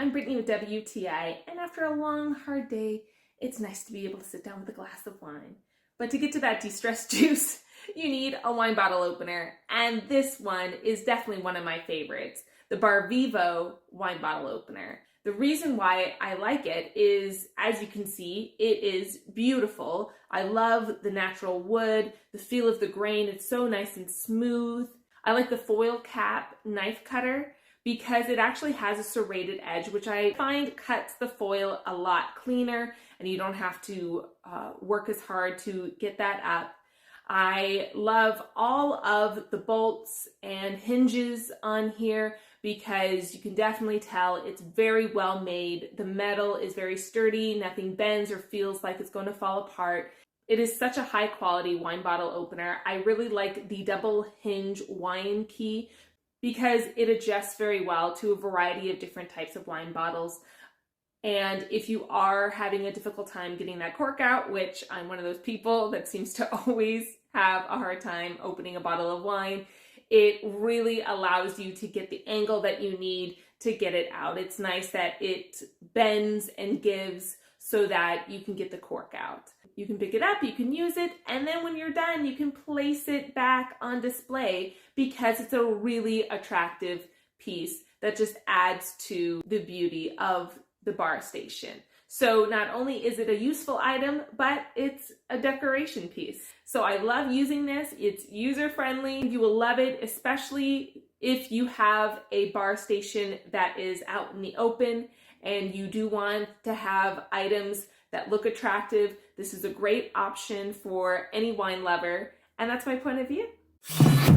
I'm Brittany with WTI, and after a long, hard day, it's nice to be able to sit down with a glass of wine. But to get to that de-stress juice, you need a wine bottle opener, and this one is definitely one of my favorites, the Bar Vivo wine bottle opener. The reason why I like it is, as you can see, it is beautiful. I love the natural wood, the feel of the grain, it's so nice and smooth. I like the foil cap knife cutter because it actually has a serrated edge, which I find cuts the foil a lot cleaner and you don't have to work as hard to get that up. I love all of the bolts and hinges on here because you can definitely tell it's very well made. The metal is very sturdy, nothing bends or feels like it's going to fall apart. It is such a high quality wine bottle opener. I really like the double hinge wine key because it adjusts very well to a variety of different types of wine bottles. And if you are having a difficult time getting that cork out, which I'm one of those people that seems to always have a hard time opening a bottle of wine, it really allows you to get the angle that you need to get it out. It's nice that it bends and gives so that you can get the cork out. You can pick it up, you can use it, and then when you're done, you can place it back on display because it's a really attractive piece that just adds to the beauty of the bar station. So not only is it a useful item, but it's a decoration piece. So I love using this. It's user-friendly. You will love it, especially if you have a bar station that is out in the open and you do want to have items that look attractive. This is a great option for any wine lover, and that's my point of view.